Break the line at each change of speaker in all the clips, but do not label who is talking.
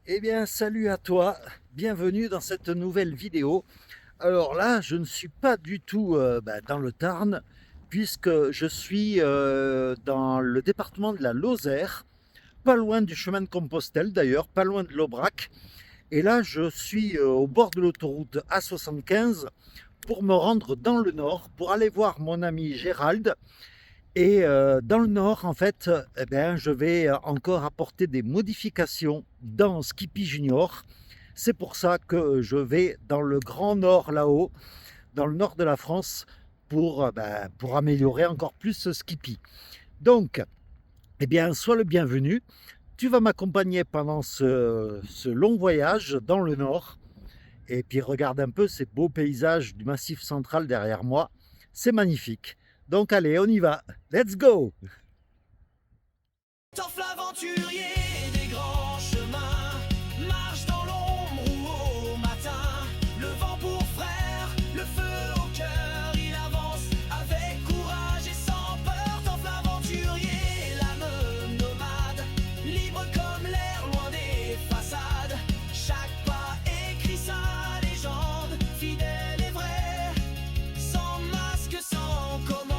Eh bien, salut à toi, bienvenue dans cette nouvelle vidéo. Alors là, je ne suis pas du tout dans le Tarn, puisque je suis dans le département de la Lozère, pas loin du chemin de Compostelle d'ailleurs, pas loin de l'Aubrac. Et là, je suis au bord de l'autoroute A75 pour me rendre dans le nord, pour aller voir mon ami Gérald. Et dans le nord, en fait, eh bien, je vais encore apporter des modifications dans Skippy Junior. C'est pour ça que je vais dans le grand nord là-haut, dans le nord de la France, pour améliorer encore plus ce Skippy. Donc, eh bien, sois le bienvenu. Tu vas m'accompagner pendant ce long voyage dans le nord. Et puis regarde un peu ces beaux paysages du Massif central derrière moi. C'est magnifique. Donc allez, on y va. Let's go!
Torf l'aventurier des grands chemins, marche dans l'ombre ou au matin, le vent pour frère, le feu au cœur, il avance avec courage et sans peur. Torf l'aventurier, l'âme nomade, libre comme l'air, loin des façades, chaque pas écrit sa légende, fidèle et vrai, sans masque, sans commande.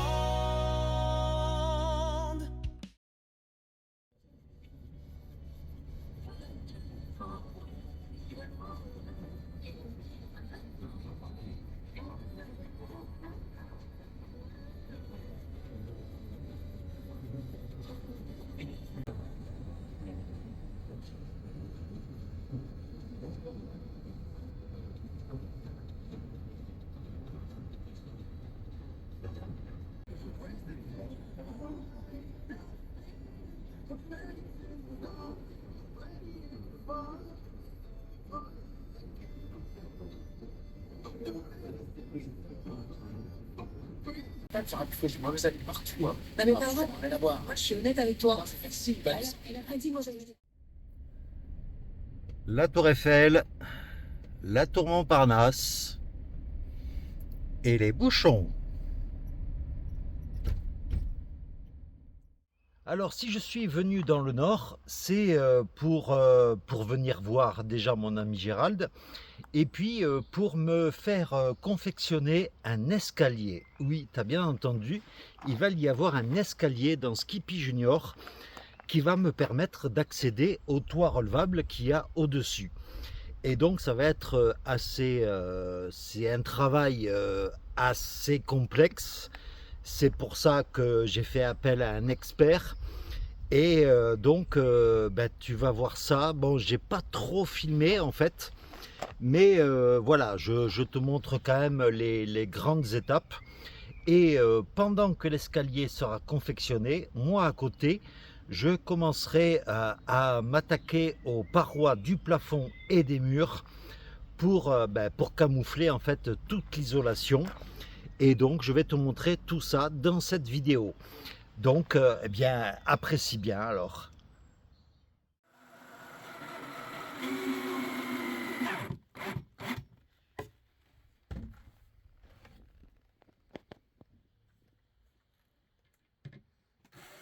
Tu auras pu moi vous allez partout. Hein.
Non mais pas vrai.
Rien à voir.
Moi je suis honnête avec toi.
Non, c'est facile.
Elle a pas dit moi j'avais dit.
La Tour Eiffel, la Tour Montparnasse et les bouchons. Alors si je suis venu dans le nord, c'est pour venir voir déjà mon ami Gérald et puis pour me faire confectionner un escalier. Oui, tu as bien entendu, il va y avoir un escalier dans Skippy Junior qui va me permettre d'accéder au toit relevable qu'il y a au-dessus. Et donc ça va être c'est un travail assez complexe. C'est pour ça que j'ai fait appel à un expert. Et tu vas voir ça. Bon, j'ai pas trop filmé en fait, mais voilà, je te montre quand même les grandes étapes. Et pendant que l'escalier sera confectionné, moi à côté, je commencerai à m'attaquer aux parois du plafond et des murs pour camoufler en fait toute l'isolation. Et donc je vais te montrer tout ça dans cette vidéo. Donc eh bien apprécie bien alors.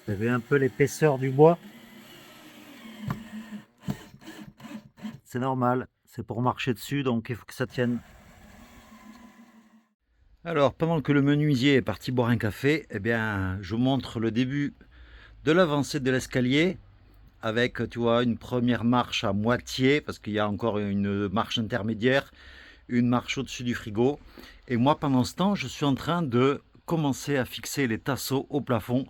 Vous avez un peu l'épaisseur du bois. C'est normal, c'est pour marcher dessus, donc il faut que ça tienne. Alors, pendant que le menuisier est parti boire un café, eh bien, je vous montre le début de l'avancée de l'escalier avec, tu vois, une première marche à moitié, parce qu'il y a encore une marche intermédiaire, une marche au-dessus du frigo. Et moi, pendant ce temps, je suis en train de commencer à fixer les tasseaux au plafond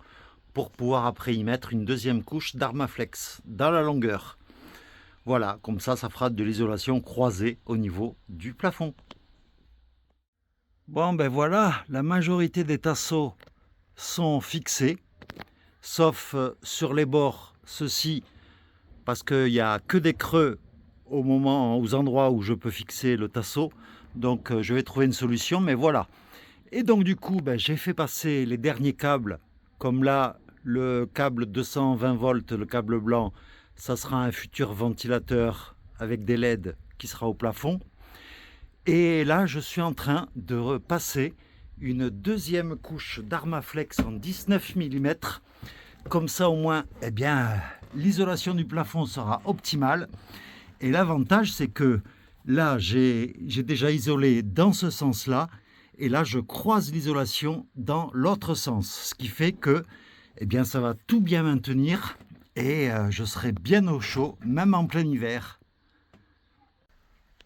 pour pouvoir après y mettre une deuxième couche d'Armaflex dans la longueur. Voilà, comme ça fera de l'isolation croisée au niveau du plafond. Bon ben voilà, la majorité des tasseaux sont fixés, sauf sur les bords, ceux-ci, parce qu'il n'y a que des creux aux endroits où je peux fixer le tasseau. Donc je vais trouver une solution, mais voilà. Et donc du coup, j'ai fait passer les derniers câbles, comme là, le câble 220 volts, le câble blanc, ça sera un futur ventilateur avec des LED qui sera au plafond. Et là, je suis en train de repasser une deuxième couche d'Armaflex en 19 mm. Comme ça, au moins, eh bien, l'isolation du plafond sera optimale. Et l'avantage, c'est que là, j'ai déjà isolé dans ce sens-là, et là, je croise l'isolation dans l'autre sens, ce qui fait que, eh bien, ça va tout bien maintenir et je serai bien au chaud, même en plein hiver.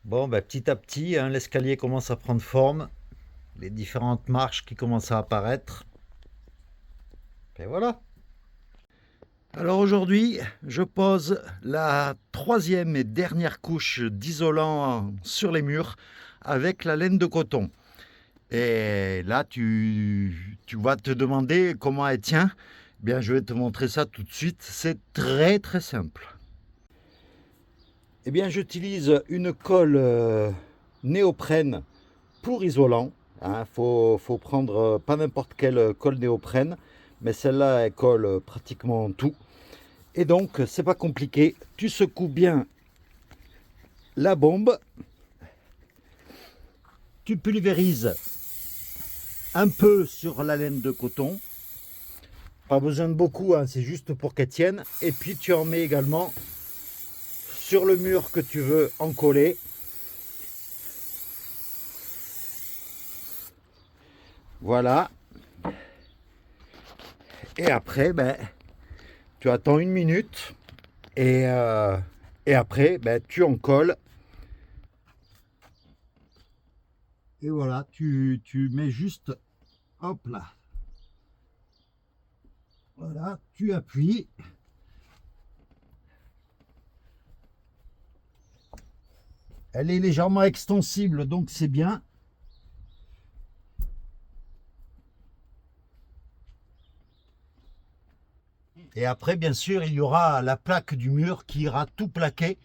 Bon, ben, petit à petit, hein, l'escalier commence à prendre forme, les différentes marches qui commencent à apparaître. Et voilà. Alors aujourd'hui, je pose la troisième et dernière couche d'isolant sur les murs avec la laine de coton. Et là, tu vas te demander comment elle tient. Bien, je vais te montrer ça tout de suite. C'est très très simple. Eh bien, j'utilise une colle néoprène pour isolant. Faut prendre pas n'importe quelle colle néoprène, mais celle-là, elle colle pratiquement tout. Et donc, c'est pas compliqué. Tu secoues bien la bombe. Tu pulvérises un peu sur la laine de coton. Pas besoin de beaucoup, hein, c'est juste pour qu'elle tienne. Et puis, tu en mets également sur le mur que tu veux en coller. Voilà. Et après, ben, tu attends 1 minute et après, ben, tu en colles. Et voilà, tu mets juste, hop là. Voilà, tu appuies. Elle est légèrement extensible, donc c'est bien. Et après, bien sûr, il y aura la plaque du mur qui ira tout plaquer.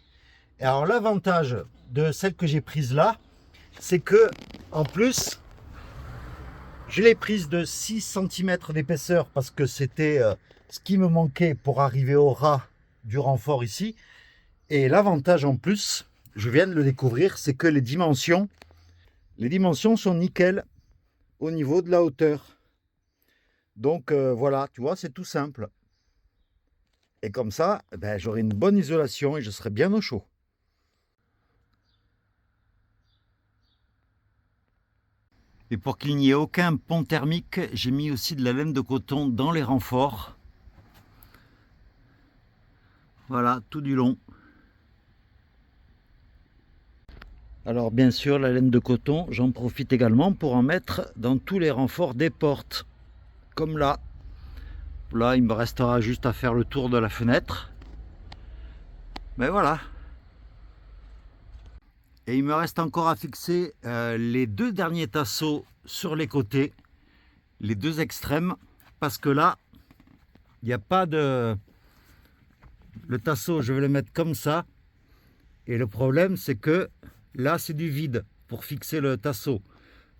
Et alors, l'avantage de celle que j'ai prise là, c'est que, en plus, je l'ai prise de 6 cm d'épaisseur parce que c'était ce qui me manquait pour arriver au ras du renfort ici. Et l'avantage en plus, je viens de le découvrir, c'est que les dimensions sont nickel au niveau de la hauteur. Donc voilà, tu vois, c'est tout simple. Et comme ça, ben, j'aurai une bonne isolation et je serai bien au chaud. Et pour qu'il n'y ait aucun pont thermique, j'ai mis aussi de la laine de coton dans les renforts. Voilà, tout du long. Alors bien sûr, la laine de coton, j'en profite également pour en mettre dans tous les renforts des portes. Comme là. Là, il me restera juste à faire le tour de la fenêtre. Mais voilà. Et il me reste encore à fixer les 2 derniers tasseaux sur les côtés, les 2 extrêmes, parce que là, il n'y a pas de... Le tasseau, je vais le mettre comme ça. Et le problème, c'est que là, c'est du vide pour fixer le tasseau.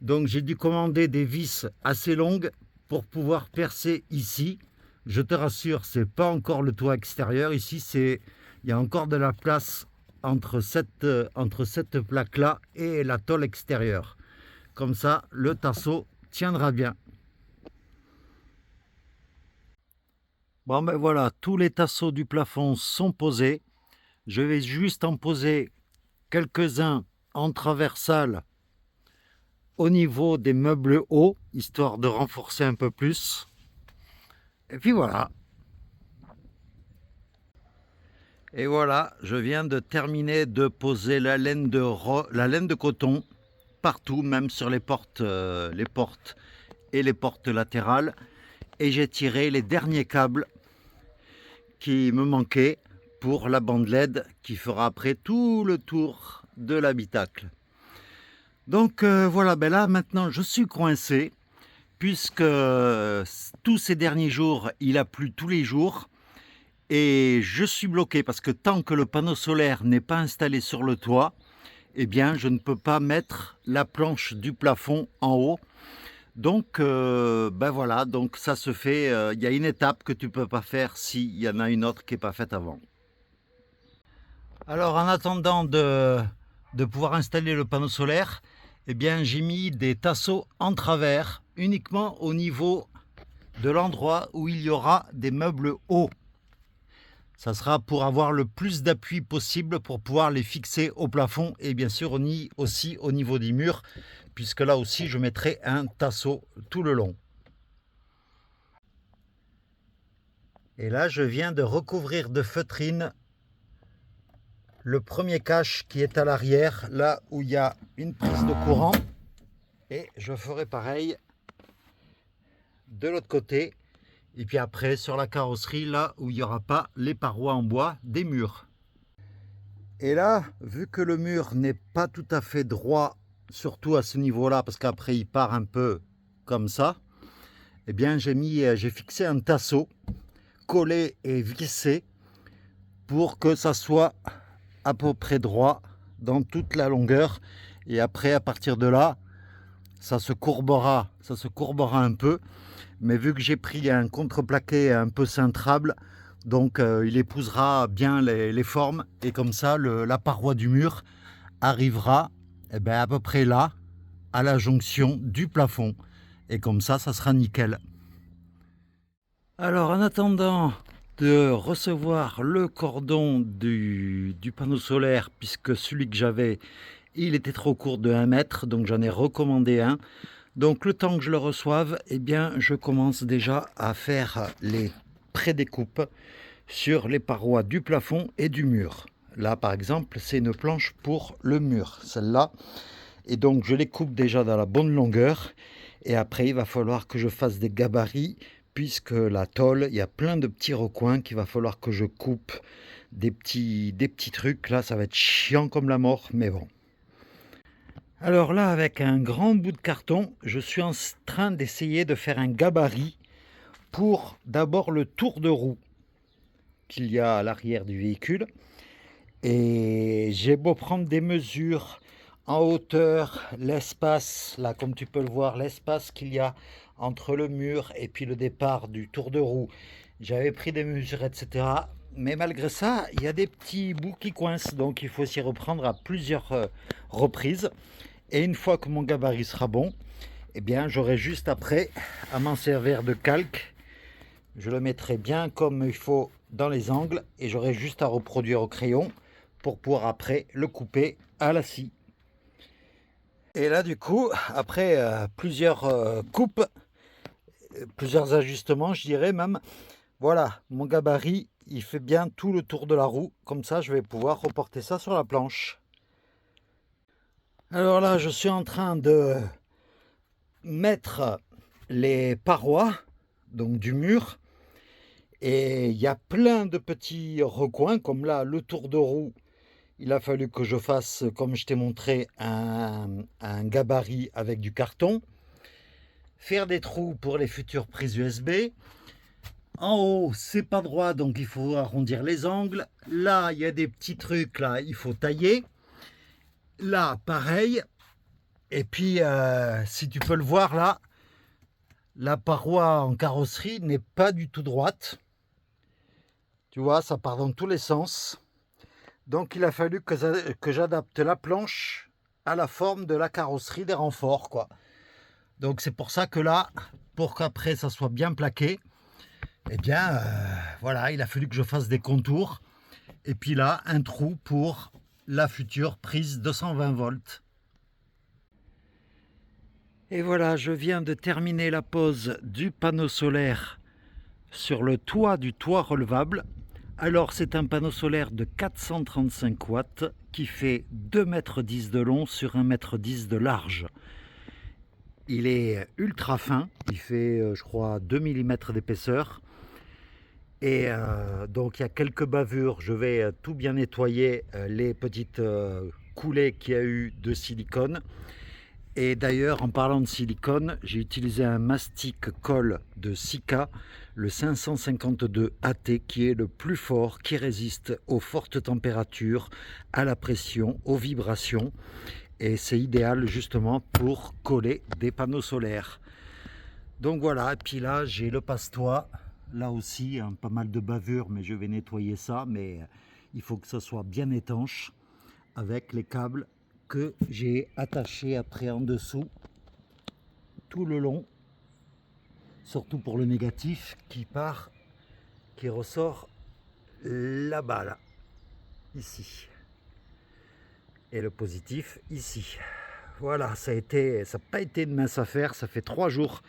Donc, j'ai dû commander des vis assez longues pour pouvoir percer ici. Je te rassure, c'est pas encore le toit extérieur. Ici, il y a encore de la place entre cette plaque-là et la tôle extérieure. Comme ça, le tasseau tiendra bien. Bon, ben voilà, tous les tasseaux du plafond sont posés. Je vais juste en poser quelques-uns en traversale au niveau des meubles hauts, histoire de renforcer un peu plus. Et puis voilà. Et voilà, je viens de terminer de poser la laine de coton partout, même sur les portes et les portes latérales. Et j'ai tiré les derniers câbles qui me manquaient pour la bande LED qui fera après tout le tour de l'habitacle. Donc voilà, ben là maintenant je suis coincé puisque tous ces derniers jours il a plu tous les jours et je suis bloqué parce que tant que le panneau solaire n'est pas installé sur le toit, eh bien je ne peux pas mettre la planche du plafond en haut. Donc ben voilà, donc ça se fait, il y a une étape que tu ne peux pas faire s'il y en a une autre qui n'est pas faite avant. Alors en attendant de pouvoir installer le panneau solaire, eh bien j'ai mis des tasseaux en travers uniquement au niveau de l'endroit où il y aura des meubles hauts. Ça sera pour avoir le plus d'appui possible pour pouvoir les fixer au plafond et bien sûr aussi au niveau des murs, puisque là aussi je mettrai un tasseau tout le long. Et là je viens de recouvrir de feutrine le premier cache qui est à l'arrière, là où il y a une prise de courant, et je ferai pareil de l'autre côté, et puis après sur la carrosserie, là où il n'y aura pas les parois en bois des murs. Et là, vu que le mur n'est pas tout à fait droit, surtout à ce niveau-là, parce qu'après il part un peu comme ça, eh bien j'ai fixé un tasseau collé et vissé pour que ça soit à peu près droit dans toute la longueur. Et après, à partir de là, ça se courbera un peu. Mais vu que j'ai pris un contreplaqué un peu cintrable, donc il épousera bien les formes. Et comme ça, la paroi du mur arrivera à peu près là, à la jonction du plafond. Et comme ça sera nickel. Alors en attendant de recevoir le cordon du panneau solaire, puisque celui que j'avais, il était trop court de 1 mètre, donc j'en ai recommandé un. Donc le temps que je le reçoive, eh bien je commence déjà à faire les prédécoupes sur les parois du plafond et du mur. Là par exemple, c'est une planche pour le mur, celle-là. Et donc je les coupe déjà dans la bonne longueur. Et après, il va falloir que je fasse des gabarits, puisque la tôle, il y a plein de petits recoins qu'il va falloir que je coupe, des petits trucs. Là, ça va être chiant comme la mort, mais bon. Alors là, avec un grand bout de carton, je suis en train d'essayer de faire un gabarit pour d'abord le tour de roue qu'il y a à l'arrière du véhicule. Et j'ai beau prendre des mesures en hauteur, l'espace, là comme tu peux le voir, l'espace qu'il y a entre le mur et puis le départ du tour de roue. J'avais pris des mesures, etc. Mais malgré ça, il y a des petits bouts qui coincent, donc il faut s'y reprendre à plusieurs reprises. Et une fois que mon gabarit sera bon, eh bien j'aurai juste après à m'en servir de calque. Je le mettrai bien comme il faut dans les angles et j'aurai juste à reproduire au crayon pour pouvoir après le couper à la scie. Et là du coup, après plusieurs coupes, plusieurs ajustements je dirais même, voilà, mon gabarit il fait bien tout le tour de la roue, comme ça je vais pouvoir reporter ça sur la planche. Alors là je suis en train de mettre les parois donc du mur, et il y a plein de petits recoins, comme là le tour de roue. Il a fallu que je fasse, comme je t'ai montré, un gabarit avec du carton. Faire des trous pour les futures prises USB. En haut, c'est pas droit, donc il faut arrondir les angles. Là, il y a des petits trucs, là, il faut tailler. Là, pareil. Et puis, si tu peux le voir, là, la paroi en carrosserie n'est pas du tout droite. Tu vois, ça part dans tous les sens. Donc il a fallu que j'adapte la planche à la forme de la carrosserie des renforts, quoi. Donc c'est pour ça que là, pour qu'après ça soit bien plaqué, eh bien voilà, il a fallu que je fasse des contours. Et puis là, un trou pour la future prise 220 volts. Et voilà, je viens de terminer la pose du panneau solaire sur le toit du toit relevable. Alors c'est un panneau solaire de 435 watts qui fait 2,10 mètres de long sur 1,10 mètre de large. Il est ultra fin, il fait je crois 2 mm d'épaisseur. Et donc il y a quelques bavures, je vais tout bien nettoyer les petites coulées qu'il y a eu de silicone. Et d'ailleurs, en parlant de silicone, j'ai utilisé un mastic colle de Sika, le 552 AT, qui est le plus fort, qui résiste aux fortes températures, à la pression, aux vibrations. Et c'est idéal justement pour coller des panneaux solaires. Donc voilà, et puis là, j'ai le passe-toit. Là aussi, pas mal de bavures, mais je vais nettoyer ça. Mais il faut que ça soit bien étanche avec les câbles que j'ai attaché après en dessous tout le long, surtout pour le négatif qui ressort là-bas, là, ici. Et le positif ici. Voilà, ça n'a pas été une mince affaire. Ça fait 3 jours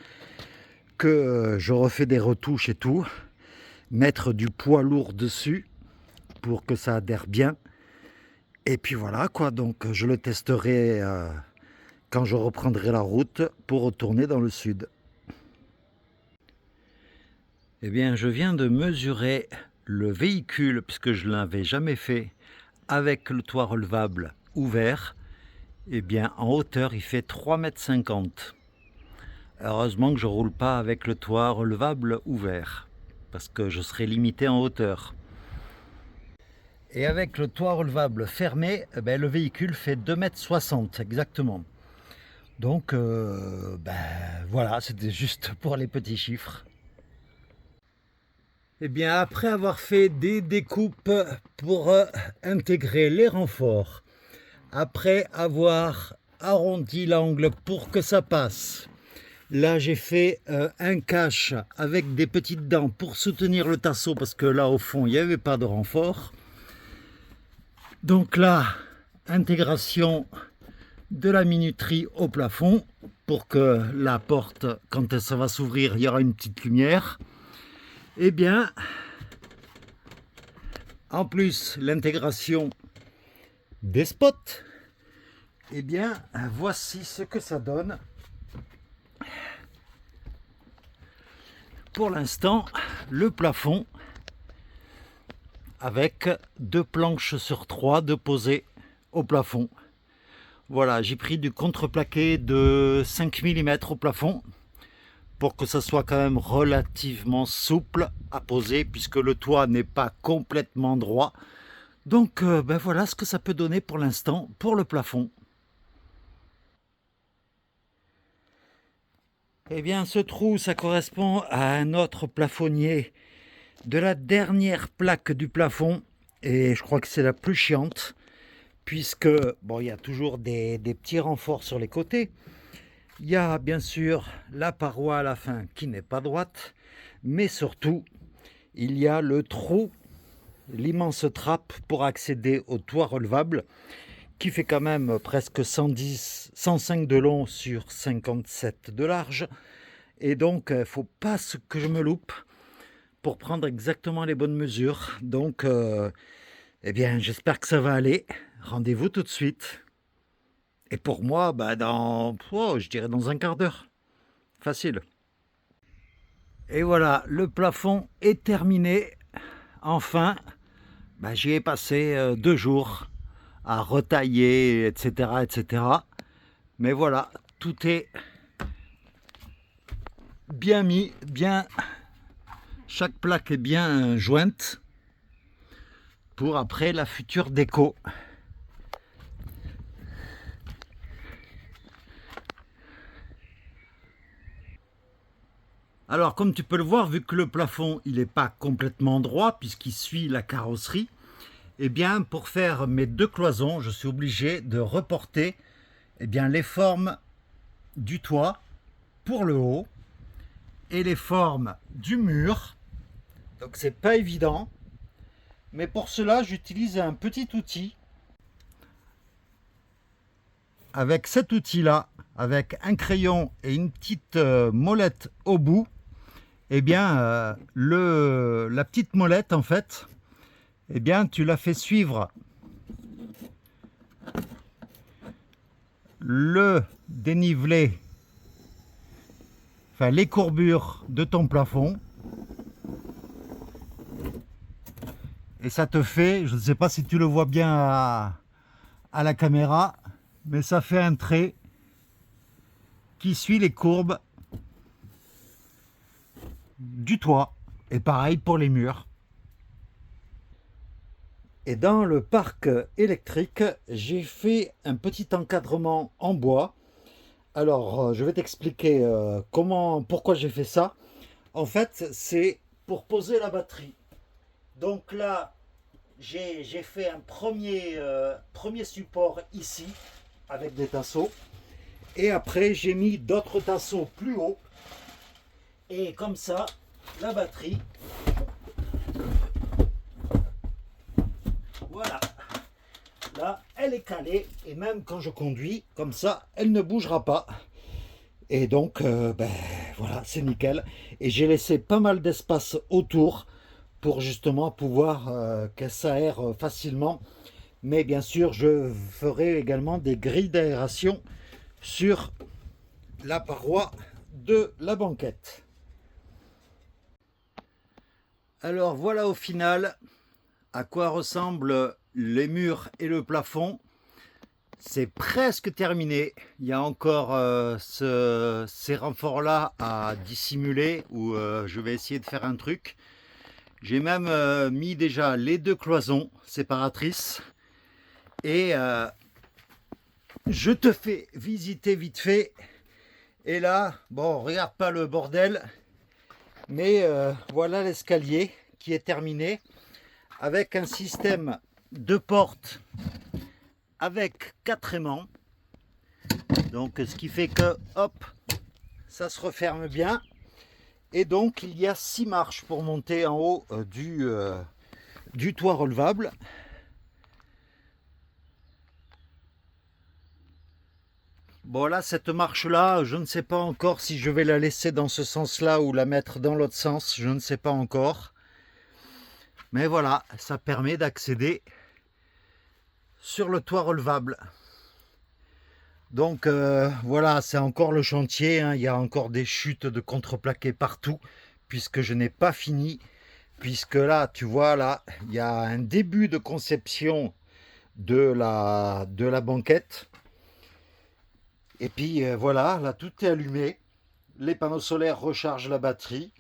que je refais des retouches et tout. Mettre du poids lourd dessus pour que ça adhère bien. Et puis voilà quoi, donc je le testerai quand je reprendrai la route pour retourner dans le sud. Eh bien, je viens de mesurer le véhicule, puisque je ne l'avais jamais fait, avec le toit relevable ouvert. Eh bien, en hauteur, il fait 3,50 m. Heureusement que je ne roule pas avec le toit relevable ouvert, parce que je serais limité en hauteur. Et avec le toit relevable fermé, eh bien, le véhicule fait 2,60 m exactement. Donc, voilà, c'était juste pour les petits chiffres. Eh bien, après avoir fait des découpes pour intégrer les renforts, après avoir arrondi l'angle pour que ça passe, là j'ai fait un cache avec des petites dents pour soutenir le tasseau parce que là au fond il n'y avait pas de renfort. Donc là, intégration de la minuterie au plafond pour que la porte, quand ça va s'ouvrir, il y aura une petite lumière. Eh bien, en plus l'intégration des spots, eh bien, voici ce que ça donne. Pour l'instant, le plafond avec 2 planches sur 3 de poser au plafond. Voilà, j'ai pris du contreplaqué de 5 mm au plafond pour que ça soit quand même relativement souple à poser puisque le toit n'est pas complètement droit. Donc voilà ce que ça peut donner pour l'instant pour le plafond. Eh bien ce trou ça correspond à un autre plafonnier de la dernière plaque du plafond et je crois que c'est la plus chiante puisque bon, il y a toujours des petits renforts sur les côtés. Il y a bien sûr la paroi à la fin qui n'est pas droite, mais surtout il y a le trou, l'immense trappe pour accéder au toit relevable qui fait quand même presque 105 de long sur 57 de large. Et donc il ne faut pas que je me loupe pour prendre exactement les bonnes mesures. Donc eh bien j'espère que ça va aller. Rendez-vous tout de suite. Et pour moi, je dirais dans un quart d'heure. Facile. Et voilà, le plafond est terminé. Enfin, j'y ai passé 2 jours à retailler, etc., etc. Mais voilà, tout est bien mis, chaque plaque est bien jointe pour après la future déco. Alors comme tu peux le voir, vu que le plafond il n'est pas complètement droit puisqu'il suit la carrosserie, eh bien pour faire mes 2 cloisons, je suis obligé de reporter les formes du toit pour le haut et les formes du mur. Donc c'est pas évident, mais pour cela j'utilise un petit outil. Avec cet outil là, avec un crayon et une petite molette au bout, eh bien la petite molette en fait, eh bien tu la fais suivre le dénivelé, enfin les courbures de ton plafond, et ça te fait, je ne sais pas si tu le vois bien à la caméra, mais ça fait un trait qui suit les courbes du toit, et pareil pour les murs. Et dans le parc électrique, j'ai fait un petit encadrement en bois. Alors je vais t'expliquer pourquoi j'ai fait ça. En fait, c'est pour poser la batterie. Donc là, j'ai fait un premier support ici avec des tasseaux, et après j'ai mis d'autres tasseaux plus haut, et comme ça la batterie Là, elle est calée et même quand je conduis, comme ça, elle ne bougera pas. Et donc, ben, voilà, c'est nickel. Et j'ai laissé pas mal d'espace autour pour justement pouvoir qu'elle s'aère facilement. Mais bien sûr, je ferai également des grilles d'aération sur la paroi de la banquette. Alors voilà au final à quoi ressemblent les murs et le plafond. C'est presque terminé. Il y a encore ces renforts-là à dissimuler où je vais essayer de faire un truc. J'ai même mis déjà les 2 cloisons séparatrices. Et je te fais visiter vite fait. Et là, bon, regarde pas le bordel. Mais voilà l'escalier qui est terminé avec un système de porte avec 4 aimants, donc ce qui fait que hop, ça se referme bien, et donc il y a 6 marches pour monter en haut du toit relevable. Bon là, cette marche là, je ne sais pas encore si je vais la laisser dans ce sens là ou la mettre dans l'autre sens, je ne sais pas encore, mais voilà, ça permet d'accéder sur le toit relevable. Donc voilà, c'est encore le chantier, hein. Il y a encore des chutes de contreplaqué partout, puisque je n'ai pas fini, puisque là, tu vois, là, il y a un début de conception de la banquette. Et puis voilà, là, tout est allumé. Les panneaux solaires rechargent la batterie.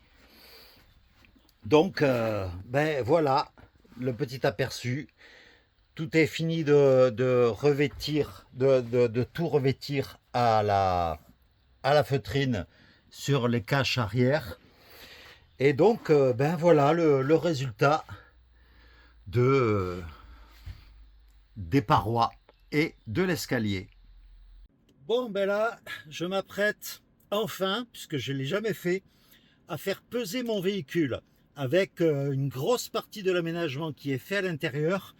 Donc, ben voilà, le petit aperçu. Tout est fini de revêtir, de tout revêtir à la feutrine sur les caches arrière. Et donc, ben voilà le résultat des parois et de l'escalier. Bon, ben là, je m'apprête enfin, puisque je ne l'ai jamais fait, à faire peser mon véhicule avec une grosse partie de l'aménagement qui est fait à l'intérieur.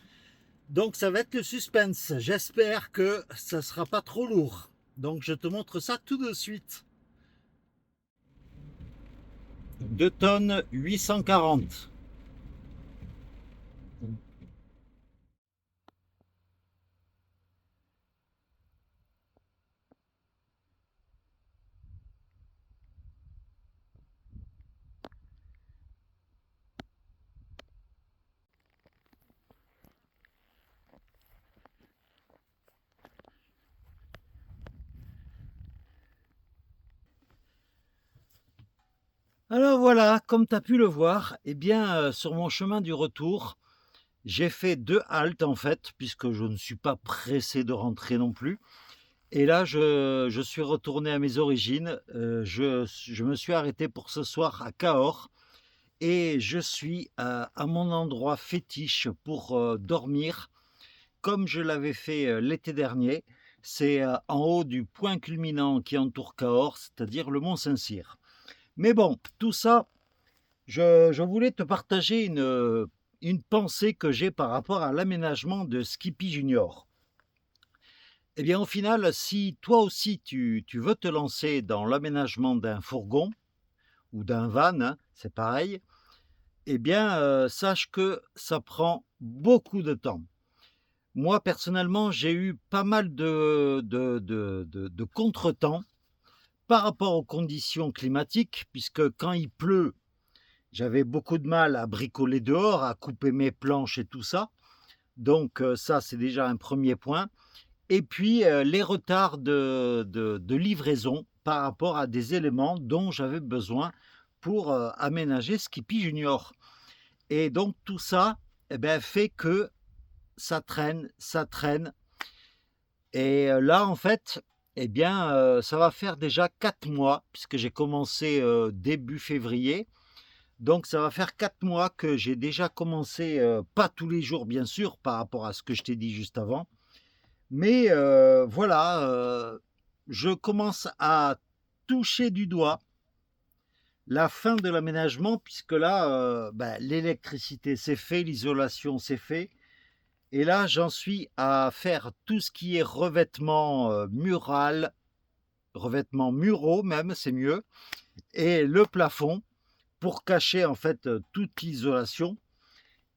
Donc ça va être le suspense. J'espère que ça sera pas trop lourd. Donc je te montre ça tout de suite. 2 tonnes 840. Alors voilà, comme tu as pu le voir, eh bien sur mon chemin du retour, j'ai fait 2 haltes en fait, puisque je ne suis pas pressé de rentrer non plus. Et là, je suis retourné à mes origines. Je me suis arrêté pour ce soir à Cahors. Et je suis à mon endroit fétiche pour dormir, comme je l'avais fait l'été dernier. C'est en haut du point culminant qui entoure Cahors, c'est-à-dire le Mont Saint-Cyr. Mais bon, tout ça, je voulais te partager une pensée que j'ai par rapport à l'aménagement de Skippy Junior. Eh bien, au final, si toi aussi tu veux te lancer dans l'aménagement d'un fourgon ou d'un van, hein, c'est pareil, eh bien, sache que ça prend beaucoup de temps. Moi, personnellement, j'ai eu pas mal de contretemps par rapport aux conditions climatiques, puisque quand il pleut, j'avais beaucoup de mal à bricoler dehors, à couper mes planches et tout ça. Donc ça, c'est déjà un premier point. Et puis, les retards de livraison par rapport à des éléments dont j'avais besoin pour aménager Skippy Junior. Et donc tout ça eh ben, fait que ça traîne. Et là, en fait, eh bien, ça va faire déjà 4 mois, puisque j'ai commencé début février. Donc ça va faire 4 mois que j'ai déjà commencé, pas tous les jours bien sûr, par rapport à ce que je t'ai dit juste avant. Mais voilà, je commence à toucher du doigt la fin de l'aménagement, puisque là, ben, l'électricité c'est fait, l'isolation c'est fait, Et là, j'en suis à faire tout ce qui est revêtement mural, revêtement muraux même, c'est mieux, et le plafond pour cacher en fait toute l'isolation.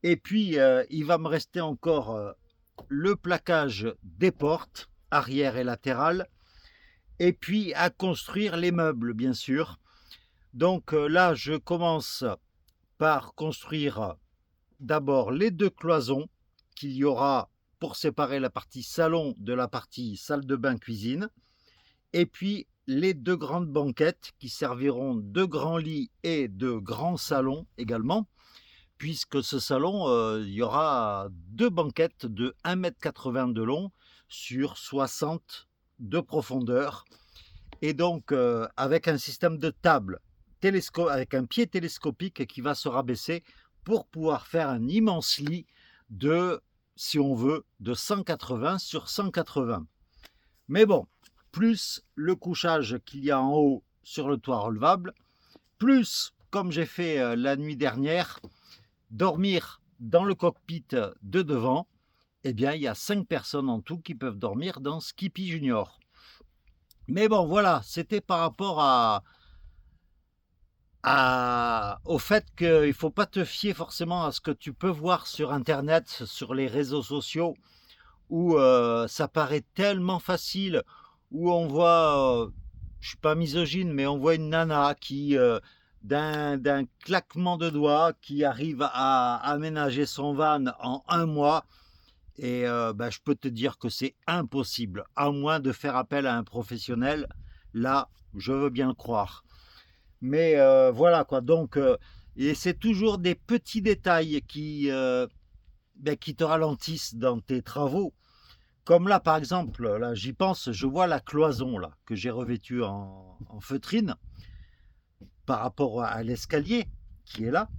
Et puis, il va me rester encore le plaquage des portes, arrière et latérales, et puis à construire les meubles, bien sûr. Donc là, je commence par construire d'abord les 2 cloisons qu'il y aura pour séparer la partie salon de la partie salle de bain cuisine, et puis les 2 grandes banquettes qui serviront de grands lits et de grands salons également, puisque ce salon, il y aura 2 banquettes de 1,80 m de long sur 60 de profondeur, et donc avec un système de table avec un pied télescopique qui va se rabaisser pour pouvoir faire un immense lit de, si on veut, de 180 sur 180. Mais bon, plus le couchage qu'il y a en haut sur le toit relevable, plus, comme j'ai fait la nuit dernière, dormir dans le cockpit de devant, eh bien, il y a 5 personnes en tout qui peuvent dormir dans Skippy Junior. Mais bon, voilà, c'était par rapport au fait qu'il ne faut pas te fier forcément à ce que tu peux voir sur Internet, sur les réseaux sociaux, où ça paraît tellement facile, où on voit, je ne suis pas misogyne, mais on voit une nana qui, d'un claquement de doigts, qui arrive à aménager son van en 1 mois. Et je peux te dire que c'est impossible, à moins de faire appel à un professionnel. Là, je veux bien le croire. Mais voilà quoi, donc, et c'est toujours des petits détails qui te ralentissent dans tes travaux. Comme là, par exemple, là, j'y pense, je vois la cloison là, que j'ai revêtue en feutrine par rapport à l'escalier qui est là.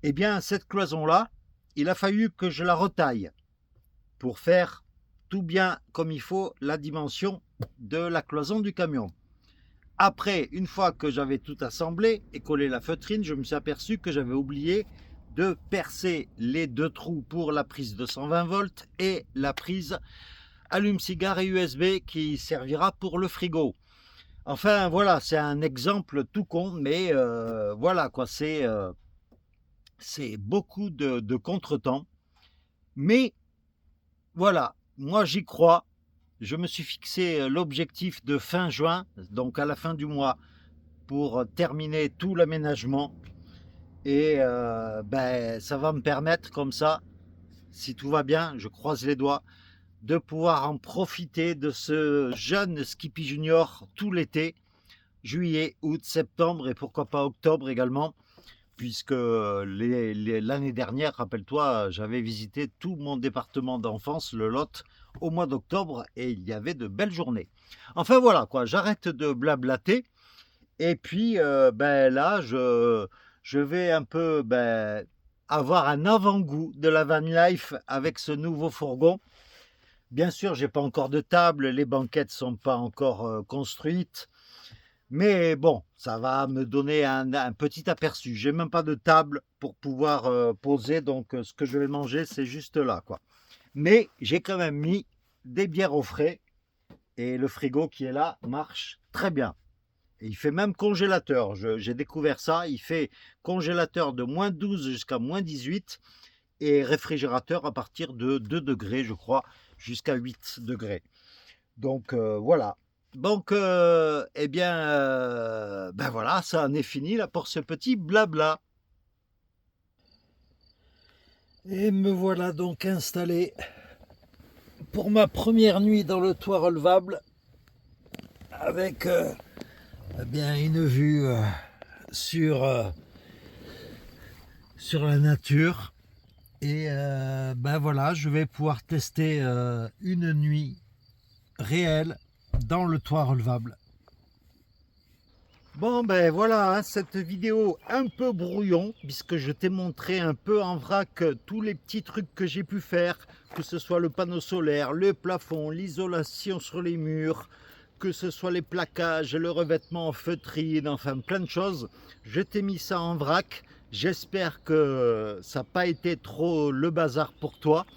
Eh bien, cette cloison-là, il a fallu que je la retaille pour faire tout bien comme il faut la dimension de la cloison du camion. Après, une fois que j'avais tout assemblé et collé la feutrine, je me suis aperçu que j'avais oublié de percer les 2 trous pour la prise de 120 volts et la prise allume-cigare et USB qui servira pour le frigo. Enfin voilà, c'est un exemple tout con, mais voilà quoi, c'est beaucoup de contretemps. Mais voilà, moi j'y crois. Je me suis fixé l'objectif de fin juin, donc à la fin du mois, pour terminer tout l'aménagement. Et ça va me permettre comme ça, si tout va bien, je croise les doigts, de pouvoir en profiter de ce jeune Skippy Junior tout l'été, juillet, août, septembre et pourquoi pas octobre également, puisque l'année dernière, rappelle-toi, j'avais visité tout mon département d'enfance, le Lot, au mois d'octobre, et il y avait de belles journées. Enfin voilà quoi, j'arrête de blablater, et puis là, je vais un peu avoir un avant-goût de la van life avec ce nouveau fourgon. Bien sûr, j'ai pas encore de table, les banquettes sont pas encore construites, mais bon, ça va me donner un petit aperçu. J'ai même pas de table pour pouvoir poser, donc ce que je vais manger, c'est juste là, quoi. Mais j'ai quand même mis des bières au frais et le frigo qui est là marche très bien. Et il fait même congélateur. J'ai découvert ça. Il fait congélateur de moins 12 jusqu'à moins 18 et réfrigérateur à partir de 2 degrés, je crois, jusqu'à 8 degrés. Donc voilà. Donc, voilà, ça en est fini là pour ce petit blabla. Et me voilà donc installé pour ma première nuit dans le toit relevable avec une vue sur la nature. Et voilà, je vais pouvoir tester une nuit réelle dans le toit relevable. Bon voilà, hein, cette vidéo un peu brouillon, puisque je t'ai montré un peu en vrac tous les petits trucs que j'ai pu faire, que ce soit le panneau solaire, le plafond, l'isolation sur les murs, que ce soit les plaquages, le revêtement en feutrine, enfin plein de choses. Je t'ai mis ça en vrac, j'espère que ça n'a pas été trop le bazar pour toi.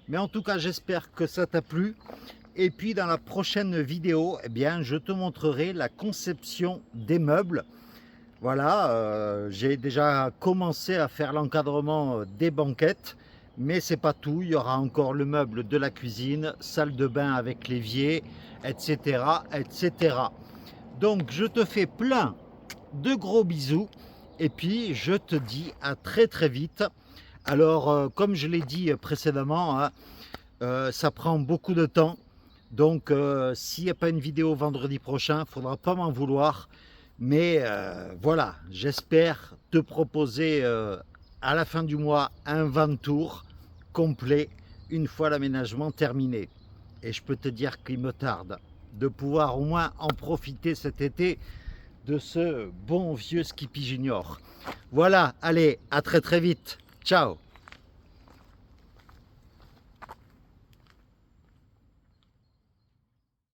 Mais en tout cas, j'espère que ça t'a plu. Et puis dans la prochaine vidéo, eh bien, je te montrerai la conception des meubles. Voilà, j'ai déjà commencé à faire l'encadrement des banquettes, mais c'est pas tout. Il y aura encore le meuble de la cuisine, salle de bain avec l'évier, etc., etc. Donc je te fais plein de gros bisous et puis je te dis à très très vite. Alors comme je l'ai dit précédemment, hein, ça prend beaucoup de temps. Donc s'il n'y a pas une vidéo vendredi prochain, il ne faudra pas m'en vouloir. Mais voilà, j'espère te proposer à la fin du mois un Ventour complet une fois l'aménagement terminé. Et je peux te dire qu'il me tarde de pouvoir au moins en profiter cet été de ce bon vieux Skippy Junior. Voilà, allez, à très très vite. Ciao.